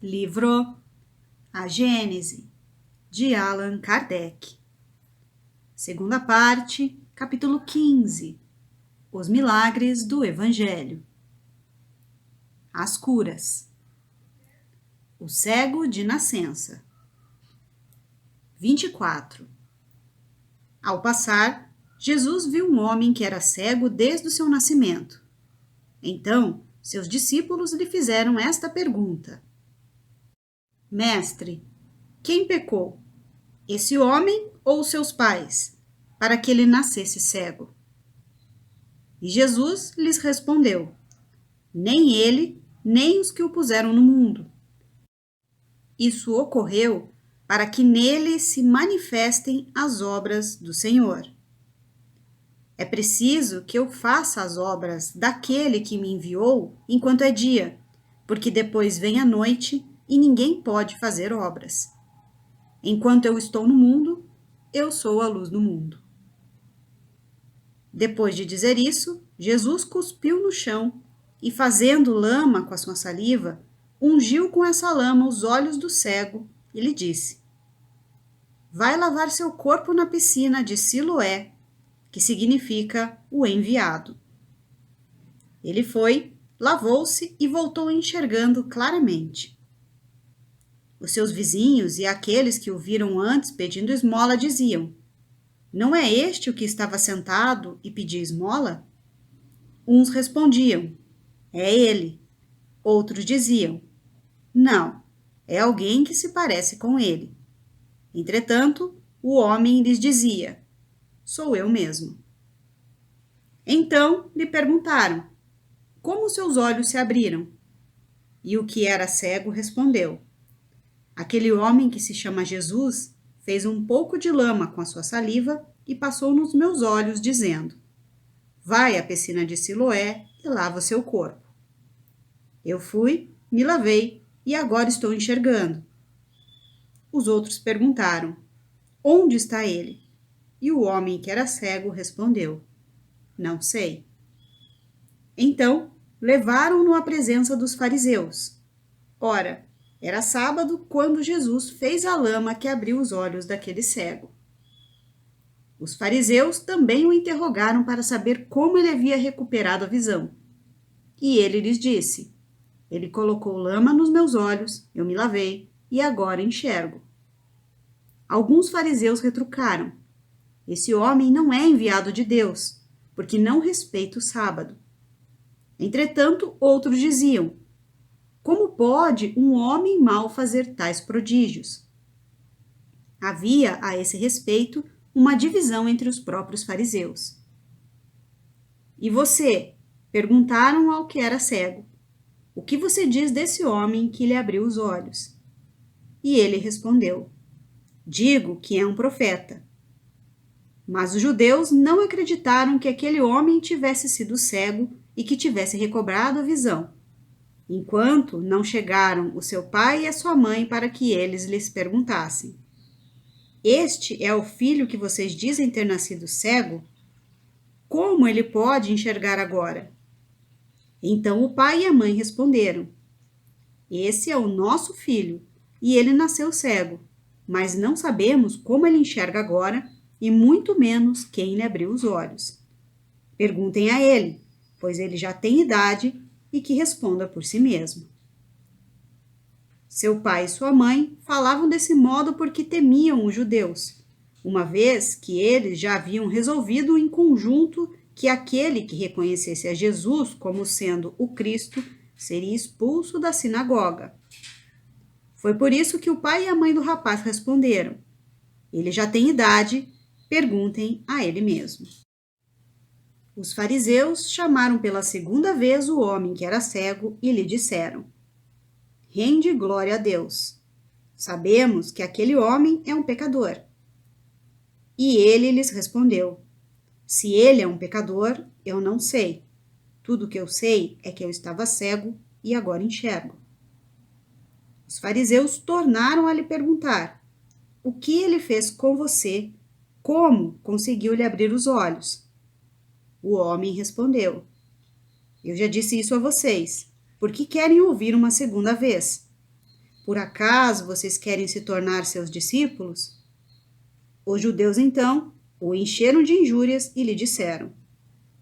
Livro A Gênese, de Allan Kardec. Segunda parte, capítulo 15. Os milagres do Evangelho. As curas. O cego de nascença. 24. Ao passar, Jesus viu um homem que era cego desde o seu nascimento. Então, seus discípulos lhe fizeram esta pergunta: Mestre, quem pecou, esse homem ou seus pais, para que ele nascesse cego? E Jesus lhes respondeu: Nem ele, nem os que o puseram no mundo. Isso ocorreu para que nele se manifestem as obras do Senhor. É preciso que eu faça as obras daquele que me enviou enquanto é dia, porque depois vem a noite e ninguém pode fazer obras. Enquanto eu estou no mundo, eu sou a luz do mundo. Depois de dizer isso, Jesus cuspiu no chão e, fazendo lama com a sua saliva, ungiu com essa lama os olhos do cego e lhe disse: Vai lavar seu corpo na piscina de Siloé, que significa o enviado. Ele foi, lavou-se e voltou enxergando claramente. Os seus vizinhos e aqueles que o viram antes pedindo esmola diziam: Não é este o que estava sentado e pedia esmola? Uns respondiam: É ele. Outros diziam: Não, é alguém que se parece com ele. Entretanto, o homem lhes dizia: Sou eu mesmo. Então lhe perguntaram: Como seus olhos se abriram? E o que era cego respondeu: Aquele homem que se chama Jesus fez um pouco de lama com a sua saliva e passou nos meus olhos, dizendo: Vai à piscina de Siloé e lava seu corpo. Eu fui, me lavei e agora estou enxergando. Os outros perguntaram: Onde está ele? E o homem que era cego respondeu: Não sei. Então levaram-no à presença dos fariseus. Ora, era sábado quando Jesus fez a lama que abriu os olhos daquele cego. Os fariseus também o interrogaram para saber como ele havia recuperado a visão. E ele lhes disse: Ele colocou lama nos meus olhos, eu me lavei e agora enxergo. Alguns fariseus retrucaram: Esse homem não é enviado de Deus, porque não respeita o sábado. Entretanto, outros diziam: Como pode um homem mau fazer tais prodígios? Havia, a esse respeito, uma divisão entre os próprios fariseus. E você? Perguntaram ao que era cego: O que você diz desse homem que lhe abriu os olhos? E ele respondeu: Digo que é um profeta. Mas os judeus não acreditaram que aquele homem tivesse sido cego e que tivesse recobrado a visão, enquanto não chegaram o seu pai e a sua mãe para que eles lhes perguntassem: Este é o filho que vocês dizem ter nascido cego? Como ele pode enxergar agora? Então o pai e a mãe responderam: Esse é o nosso filho, e ele nasceu cego, mas não sabemos como ele enxerga agora, e muito menos quem lhe abriu os olhos. Perguntem a ele, pois ele já tem idade, e que responda por si mesmo. Seu pai e sua mãe falavam desse modo porque temiam os judeus, uma vez que eles já haviam resolvido em conjunto que aquele que reconhecesse a Jesus como sendo o Cristo seria expulso da sinagoga. Foi por isso que o pai e a mãe do rapaz responderam: Ele já tem idade, perguntem a ele mesmo. Os fariseus chamaram pela segunda vez o homem que era cego e lhe disseram: Rende glória a Deus. Sabemos que aquele homem é um pecador. E ele lhes respondeu: Se ele é um pecador, eu não sei. Tudo o que eu sei é que eu estava cego e agora enxergo. Os fariseus tornaram a lhe perguntar: O que ele fez com você? Como conseguiu lhe abrir os olhos? O homem respondeu: Eu já disse isso a vocês. Por que querem ouvir uma segunda vez? Por acaso vocês querem se tornar seus discípulos? Os judeus, então, o encheram de injúrias e lhe disseram: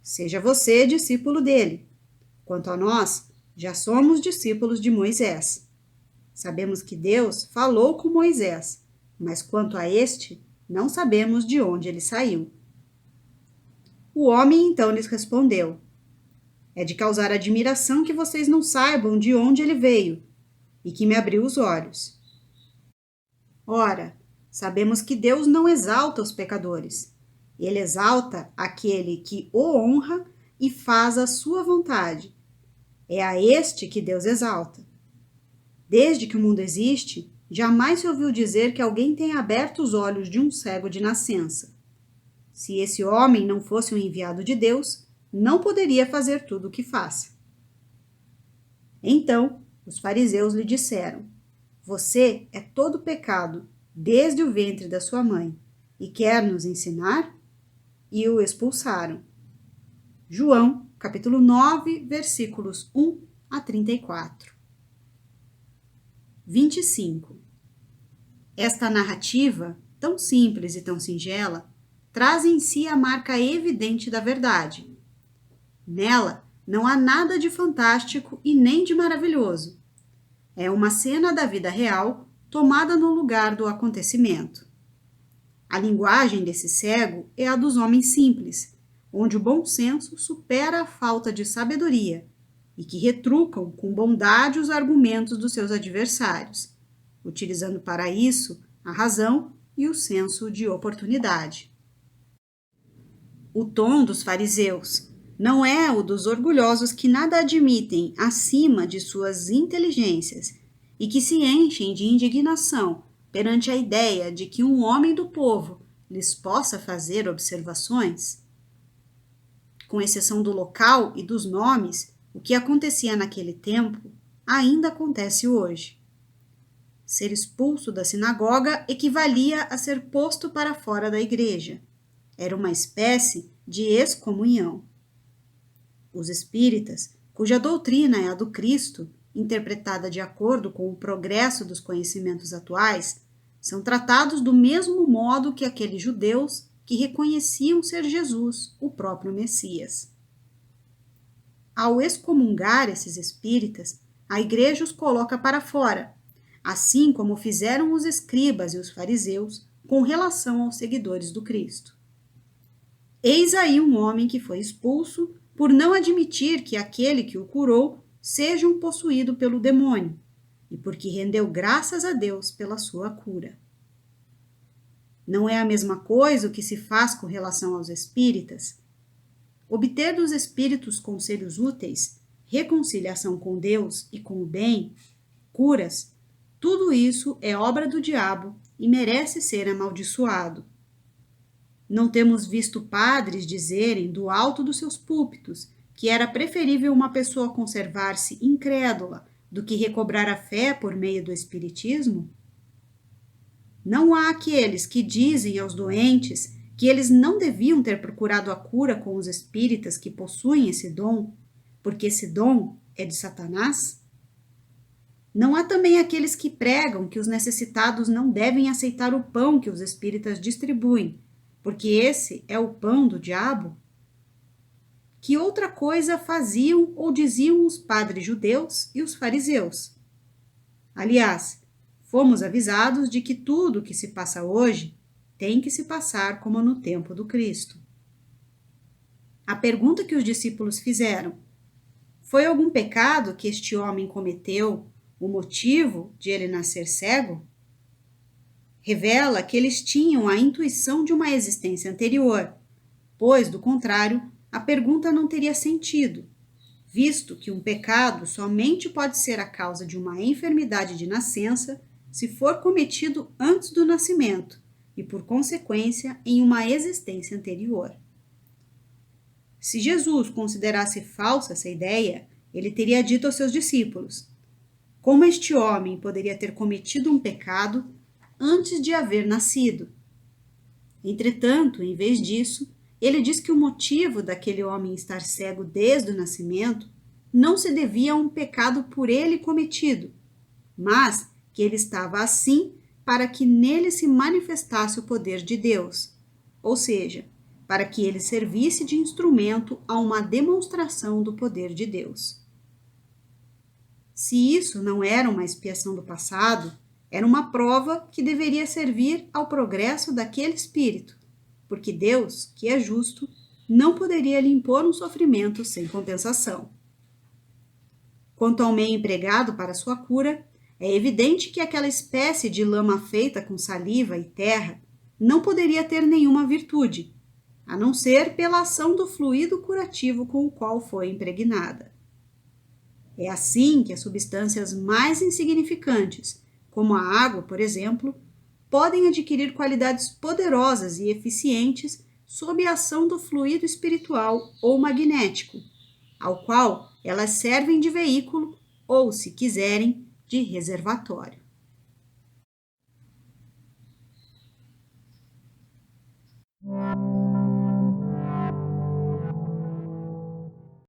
Seja você discípulo dele. Quanto a nós, já somos discípulos de Moisés. Sabemos que Deus falou com Moisés, mas quanto a este, não sabemos de onde ele saiu. O homem então lhes respondeu: É de causar admiração que vocês não saibam de onde ele veio e que me abriu os olhos. Ora, sabemos que Deus não exalta os pecadores. Ele exalta aquele que o honra e faz a sua vontade. É a este que Deus exalta. Desde que o mundo existe, jamais se ouviu dizer que alguém tenha aberto os olhos de um cego de nascença. Se esse homem não fosse um enviado de Deus, não poderia fazer tudo o que faz. Então, os fariseus lhe disseram: Você é todo pecado, desde o ventre da sua mãe, e quer nos ensinar? E o expulsaram. João, capítulo 9, versículos 1 a 34. 25. Esta narrativa, tão simples e tão singela, traz em si a marca evidente da verdade. Nela, não há nada de fantástico e nem de maravilhoso. É uma cena da vida real tomada no lugar do acontecimento. A linguagem desse cego é a dos homens simples, onde o bom senso supera a falta de sabedoria e que retrucam com bondade os argumentos dos seus adversários, utilizando para isso a razão e o senso de oportunidade. O tom dos fariseus não é o dos orgulhosos que nada admitem acima de suas inteligências e que se enchem de indignação perante a ideia de que um homem do povo lhes possa fazer observações. Com exceção do local e dos nomes, o que acontecia naquele tempo ainda acontece hoje. Ser expulso da sinagoga equivalia a ser posto para fora da igreja. Era uma espécie de excomunhão. Os espíritas, cuja doutrina é a do Cristo, interpretada de acordo com o progresso dos conhecimentos atuais, são tratados do mesmo modo que aqueles judeus que reconheciam ser Jesus, o próprio Messias. Ao excomungar esses espíritas, a igreja os coloca para fora, assim como fizeram os escribas e os fariseus com relação aos seguidores do Cristo. Eis aí um homem que foi expulso por não admitir que aquele que o curou seja um possuído pelo demônio, e porque rendeu graças a Deus pela sua cura. Não é a mesma coisa o que se faz com relação aos espíritas? Obter dos espíritos conselhos úteis, reconciliação com Deus e com o bem, curas, tudo isso é obra do diabo e merece ser amaldiçoado. Não temos visto padres dizerem do alto dos seus púlpitos que era preferível uma pessoa conservar-se incrédula do que recobrar a fé por meio do espiritismo? Não há aqueles que dizem aos doentes que eles não deviam ter procurado a cura com os espíritas que possuem esse dom, porque esse dom é de Satanás? Não há também aqueles que pregam que os necessitados não devem aceitar o pão que os espíritas distribuem, porque esse é o pão do diabo? Que outra coisa faziam ou diziam os padres judeus e os fariseus? Aliás, fomos avisados de que tudo o que se passa hoje tem que se passar como no tempo do Cristo. A pergunta que os discípulos fizeram: foi algum pecado que este homem cometeu o motivo de ele nascer cego? Revela que eles tinham a intuição de uma existência anterior, pois, do contrário, a pergunta não teria sentido, visto que um pecado somente pode ser a causa de uma enfermidade de nascença se for cometido antes do nascimento e, por consequência, em uma existência anterior. Se Jesus considerasse falsa essa ideia, ele teria dito aos seus discípulos: como este homem poderia ter cometido um pecado antes de haver nascido? Entretanto, em vez disso, ele diz que o motivo daquele homem estar cego desde o nascimento não se devia a um pecado por ele cometido, mas que ele estava assim para que nele se manifestasse o poder de Deus, ou seja, para que ele servisse de instrumento a uma demonstração do poder de Deus. Se isso não era uma expiação do passado, era uma prova que deveria servir ao progresso daquele espírito, porque Deus, que é justo, não poderia lhe impor um sofrimento sem compensação. Quanto ao meio empregado para sua cura, é evidente que aquela espécie de lama feita com saliva e terra não poderia ter nenhuma virtude, a não ser pela ação do fluido curativo com o qual foi impregnada. É assim que as substâncias mais insignificantes, como a água, por exemplo, podem adquirir qualidades poderosas e eficientes sob a ação do fluido espiritual ou magnético, ao qual elas servem de veículo ou, se quiserem, de reservatório.